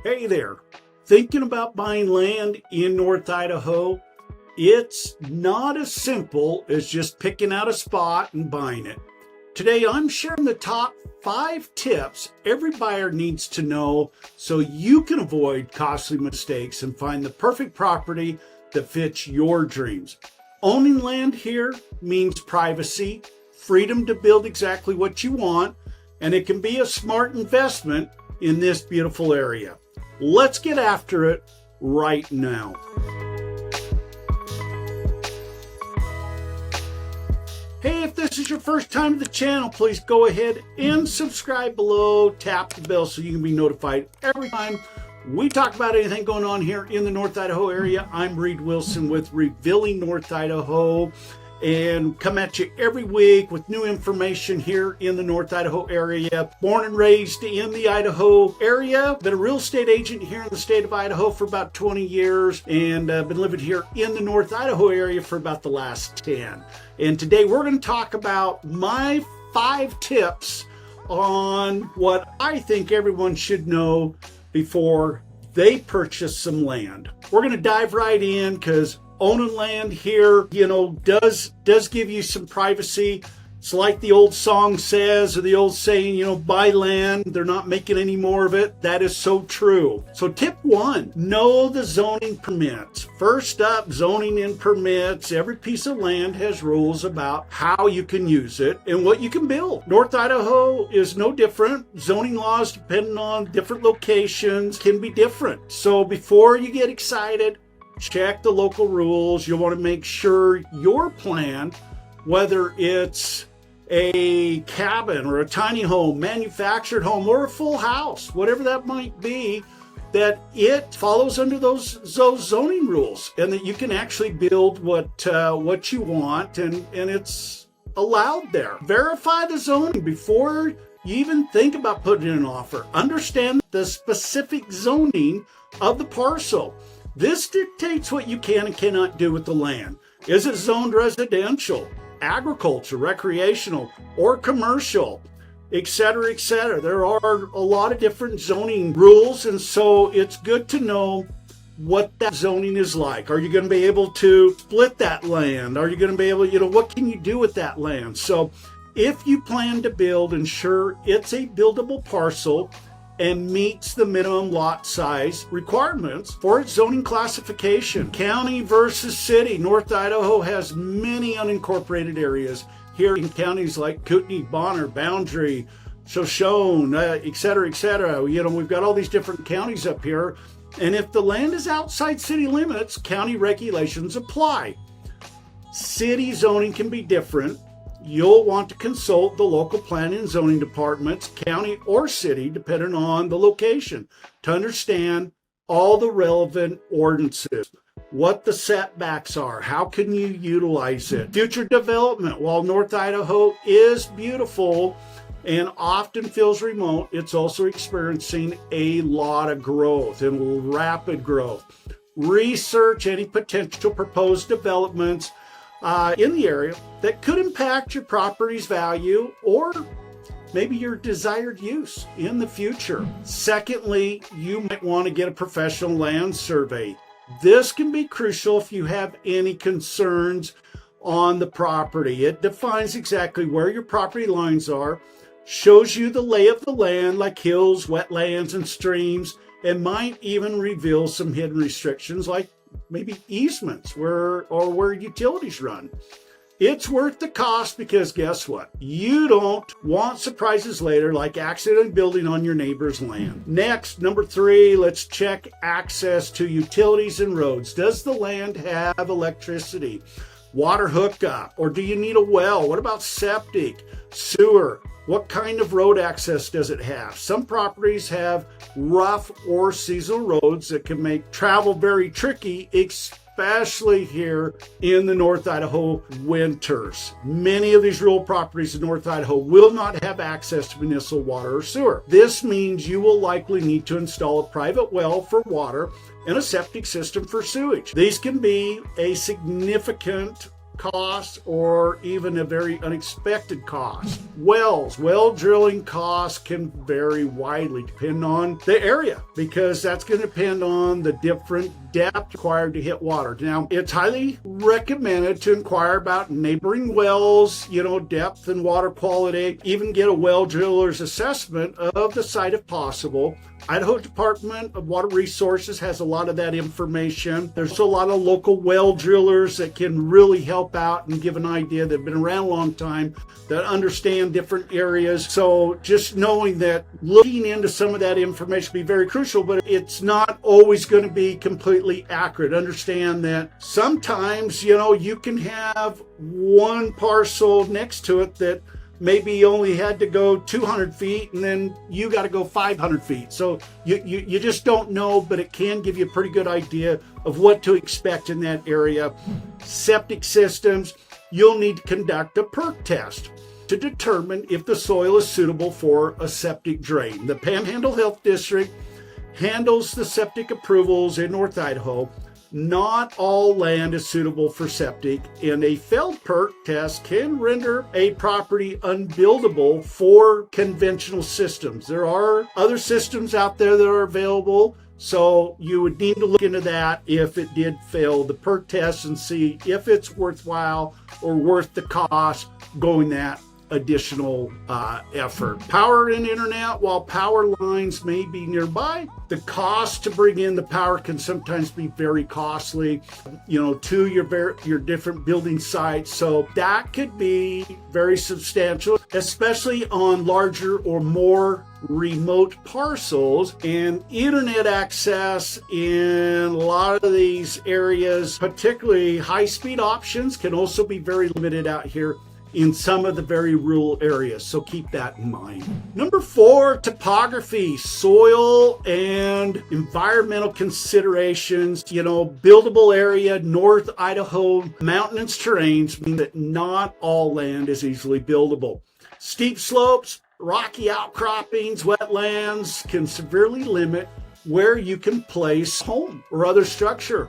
Hey there, thinking about buying land in North Idaho? It's not as simple as just picking out a spot and buying it. Today I'm sharing the top 5 tips every buyer needs to know so you can avoid costly mistakes and find the perfect property that fits your dreams. Owning land here means privacy, freedom to build exactly what you want, and it can be a smart investment in this beautiful area. Let's get after it right now. Hey, if this is your first time to the channel, please go ahead and subscribe below. Tap the bell so you can be notified every time we talk about anything going on here in the North Idaho area. I'm Reed Wilson with Revealing North Idaho, and come at you every week with new information here in the North Idaho area. Born and raised in the Idaho area, been a real estate agent here in the state of Idaho for about 20 years, and been living here in the North Idaho area for about the last 10. And today we're going to talk about my 5 tips on what I think everyone should know before they purchase some land. We're going to dive right in because owning land here, does give you some privacy. It's like the old song says, or the old saying, buy land, they're not making any more of it. That is so true. So tip 1, know the zoning permits. First up, zoning and permits. Every piece of land has rules about how you can use it and what you can build. North Idaho is no different. Zoning laws, depending on different locations, can be different. So before you get excited, check the local rules. You'll want to make sure your plan, whether it's a cabin or a tiny home, manufactured home, or a full house, whatever that might be, that it follows under those zoning rules and that you can actually build what you want and it's allowed there. Verify the zoning before you even think about putting in an offer. Understand the specific zoning of the parcel. This dictates what you can and cannot do with the land. Is it zoned residential, agriculture, recreational, or commercial, etc., etc.? There are a lot of different zoning rules, and so it's good to know what that zoning is like. Are you going to be able to split that land? Are you going to be able, what can you do with that land? So if you plan to build, ensure it's a buildable parcel and meets the minimum lot size requirements for its zoning classification. County versus city. North Idaho has many unincorporated areas here in counties like Kootenai, Bonner, Boundary, Shoshone, etc., etc. We've got all these different counties up here, and if the land is outside city limits, county regulations apply. City zoning can be different. You'll want to consult the local planning and zoning departments, county or city, depending on the location, to understand all the relevant ordinances, what the setbacks are, how can you utilize it. Future development. While North Idaho is beautiful and often feels remote, it's also experiencing a lot of growth and rapid growth. Research any potential proposed developments in the area that could impact your property's value or maybe your desired use in the future. Secondly, you might want to get a professional land survey. This can be crucial if you have any concerns on the property. It defines exactly where your property lines are, shows you the lay of the land like hills, wetlands, and streams, and might even reveal some hidden restrictions like maybe easements where utilities run. It's worth the cost because guess what? You don't want surprises later like accidentally building on your neighbor's land. Next, number 3, let's check access to utilities and roads. Does the land have electricity, water hookup, or do you need a well? What about septic, sewer? What kind of road access does it have? Some properties have rough or seasonal roads that can make travel very tricky, especially here in the North Idaho winters. Many of these rural properties in North Idaho will not have access to municipal water or sewer. This means you will likely need to install a private well for water and a septic system for sewage. These can be a significant costs or even a very unexpected cost. Well drilling costs can vary widely depending on the area, because that's going to depend on the different depth required to hit water. Now, it's highly recommended to inquire about neighboring wells, depth and water quality, even get a well driller's assessment of the site if possible. Idaho Department of Water Resources has a lot of that information. There's a lot of local well drillers that can really help out and give an idea. They've been around a long time, that understand different areas. So just knowing that, looking into some of that information will be very crucial, but it's not always going to be completely accurate. Understand that sometimes, you can have one parcel next to it that maybe only had to go 200 feet and then you got to go 500 feet. So you just don't know, but it can give you a pretty good idea of what to expect in that area. Septic systems, you'll need to conduct a perk test to determine if the soil is suitable for a septic drain. The Panhandle Health District handles the septic approvals in North Idaho. Not all land is suitable for septic, and a failed perk test can render a property unbuildable for conventional systems. There are other systems out there that are available, so you would need to look into that if it did fail the perk test and see if it's worthwhile or worth the cost going that additional effort. Power and internet, while power lines may be nearby, the cost to bring in the power can sometimes be very costly, to your different building sites. So that could be very substantial, especially on larger or more remote parcels. And internet access in a lot of these areas, particularly high-speed options, can also be very limited out here in some of the very rural areas. So keep that in mind. Number 4, topography, soil and environmental considerations. Buildable area, North Idaho mountainous terrains mean that not all land is easily buildable. Steep slopes, rocky outcroppings, wetlands can severely limit where you can place home or other structure.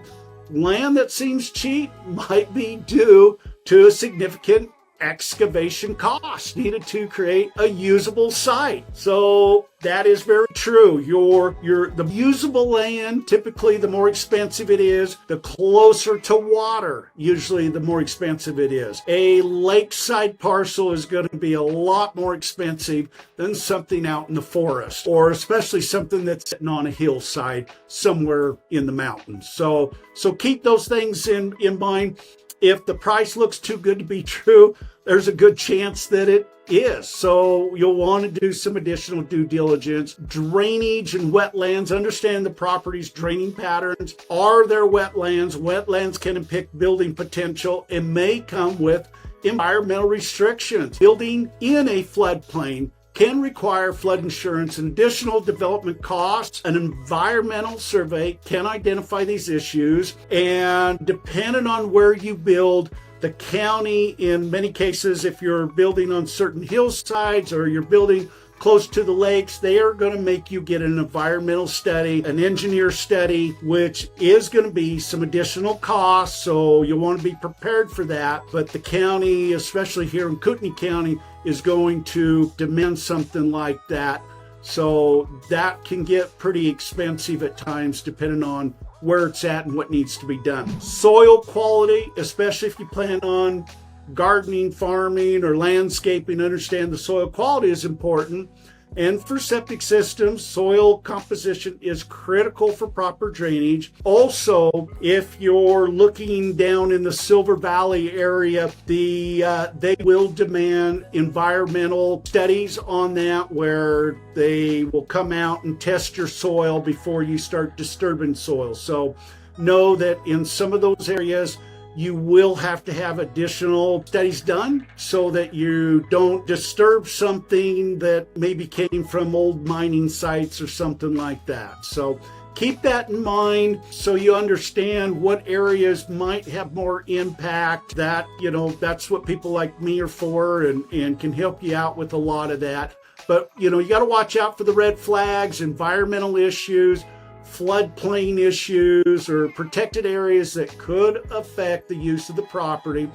Land that seems cheap might be due to a significant excavation costs needed to create a usable site. So that is very true. The usable land, typically the more expensive it is, the closer to water, usually the more expensive it is. A lakeside parcel is going to be a lot more expensive than something out in the forest, or especially something that's sitting on a hillside somewhere in the mountains. So keep those things in mind. If the price looks too good to be true, there's a good chance that it is. So you'll want to do some additional due diligence. Drainage and wetlands, understand the property's draining patterns. Are there wetlands? Wetlands can impact building potential and may come with environmental restrictions. Building in a floodplain can require flood insurance and additional development costs. An environmental survey can identify these issues, and depending on where you build, the county, in many cases, if you're building on certain hillsides or you're building close to the lakes, they are going to make you get an environmental study, an engineer study, which is going to be some additional costs. So you'll want to be prepared for that. But the county, especially here in Kootenai County, is going to demand something like that. So that can get pretty expensive at times, depending on where it's at and what needs to be done. Soil quality, especially if you plan on gardening, farming, or landscaping, understand the soil quality is important. And for septic systems, soil composition is critical for proper drainage. Also, if you're looking down in the Silver Valley area, they will demand environmental studies on that, where they will come out and test your soil before you start disturbing soil. So know that in some of those areas, you will have to have additional studies done so that you don't disturb something that maybe came from old mining sites or something like that. So keep that in mind so you understand what areas might have more impact. That's what people like me are for, and can help you out with a lot of that. But, you got to watch out for the red flags, environmental issues, floodplain issues, or protected areas that could affect the use of the property.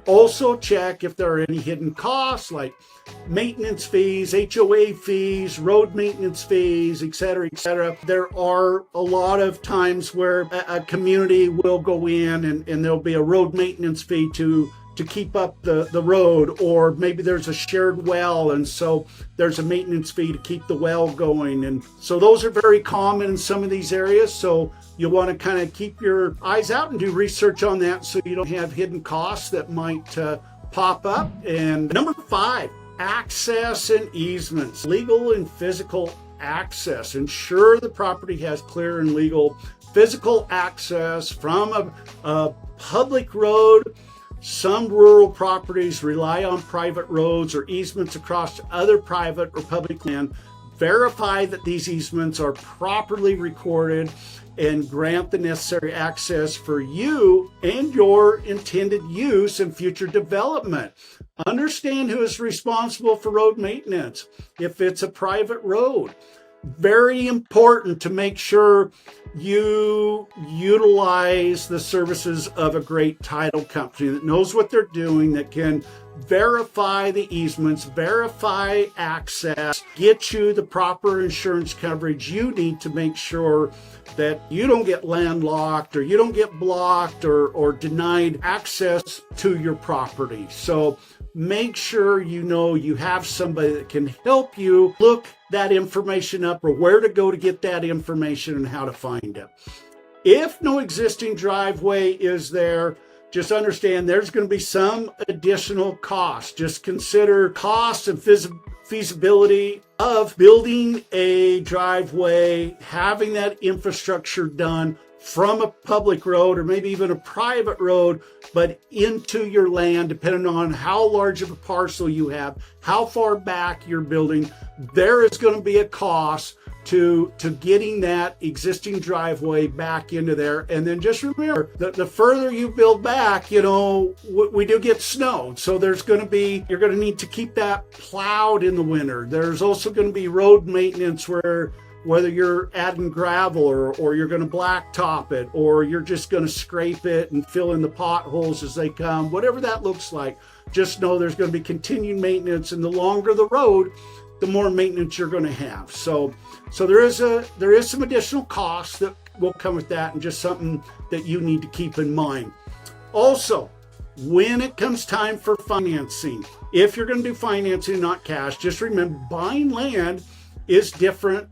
Also check if there are any hidden costs like maintenance fees, HOA fees, road maintenance fees, etc., etc. There are a lot of times where a community will go in and there'll be a road maintenance fee to keep up the road, or maybe there's a shared well, and so there's a maintenance fee to keep the well going. And so those are very common in some of these areas. So you'll want to kind of keep your eyes out and do research on that so you don't have hidden costs that might pop up. And number 5, access and easements. Legal and physical access. Ensure the property has clear and legal physical access from a public road. Some rural properties rely on private roads or easements across other private or public land. Verify that these easements are properly recorded and grant the necessary access for you and your intended use and future development. Understand who is responsible for road maintenance if it's a private road. Very important to make sure you utilize the services of a great title company that knows what they're doing, that can verify the easements, verify access, get you the proper insurance coverage you need to make sure that you don't get landlocked or you don't get blocked or denied access to your property. So make sure you know you have somebody that can help you look that information up, or where to go to get that information and how to find it. If no existing driveway is there, just understand there's going to be some additional cost. Just consider cost and feasibility of building a driveway, having that infrastructure done from a public road or maybe even a private road, but into your land, depending on how large of a parcel you have, how far back you're building. There is going to be a cost to getting that existing driveway back into there. And then just remember that the further you build back, we do get snow. So you're going to need to keep that plowed in the winter. There's also going to be road maintenance whether you're adding gravel or you're going to blacktop it, or you're just going to scrape it and fill in the potholes as they come, whatever that looks like. Just know there's going to be continued maintenance, and the longer the road, the more maintenance you're going to have. So there is some additional costs that will come with that, and just something that you need to keep in mind. Also, when it comes time for financing, if you're going to do financing, not cash, just remember buying land is different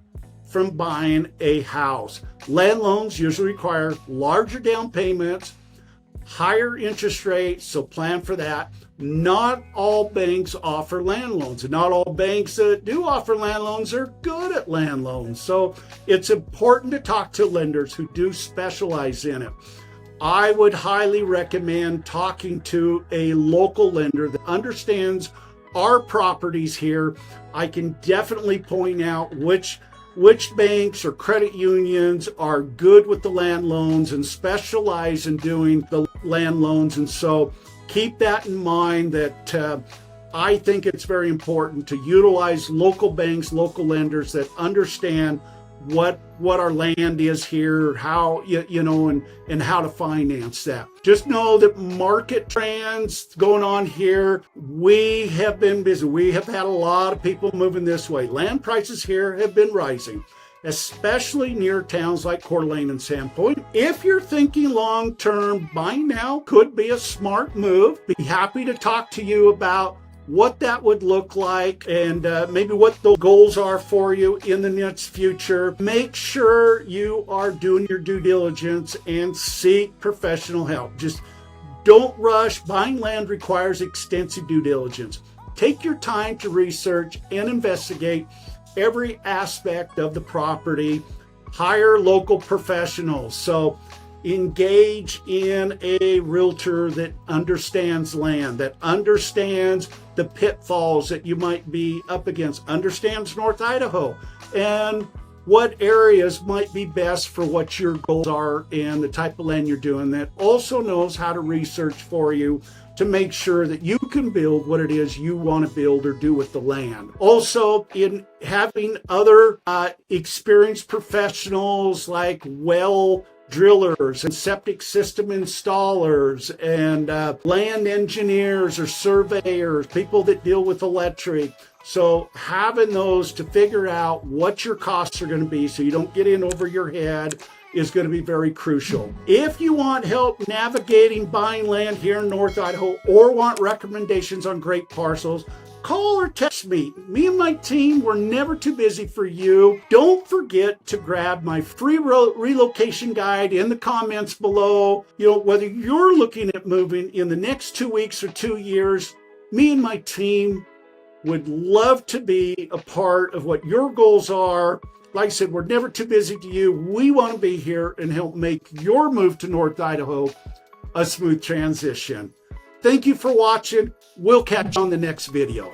from buying a house. Land loans usually require larger down payments, higher interest rates, so plan for that. Not all banks offer land loans, and not all banks that do offer land loans are good at land loans. So it's important to talk to lenders who do specialize in it. I would highly recommend talking to a local lender that understands our properties here. I can definitely point out which banks or credit unions are good with the land loans and specialize in doing the land loans. And so keep that in mind, that I think it's very important to utilize local banks, local lenders that understand what our land is here, how, and how to finance that. Just know that market trends going on here, we have been busy. We have had a lot of people moving this way. Land prices here have been rising, especially near towns like Coeur and Sandpoint. If you're thinking long-term, buying now could be a smart move. Be happy to talk to you about what that would look like, and maybe what the goals are for you in the next future. Make sure you are doing your due diligence and seek professional help. Just don't rush. Buying land requires extensive due diligence. Take your time to research and investigate every aspect of the property. Hire local professionals. So engage in a realtor that understands land, that understands the pitfalls that you might be up against, understands North Idaho, and what areas might be best for what your goals are and the type of land you're doing, that also knows how to research for you to make sure that you can build what it is you want to build or do with the land. Also, in having other experienced professionals like well drillers and septic system installers and land engineers or surveyors, people that deal with electric. So having those to figure out what your costs are going to be so you don't get in over your head is going to be very crucial. If you want help navigating buying land here in North Idaho or want recommendations on great parcels, call or text me. Me and my team, we're never too busy for you. Don't forget to grab my free relocation guide in the comments below. You know, whether you're looking at moving in the next 2 weeks or 2 years, me and my team would love to be a part of what your goals are. Like I said, we're never too busy to you. We want to be here and help make your move to North Idaho a smooth transition. Thank you for watching. We'll catch you on the next video.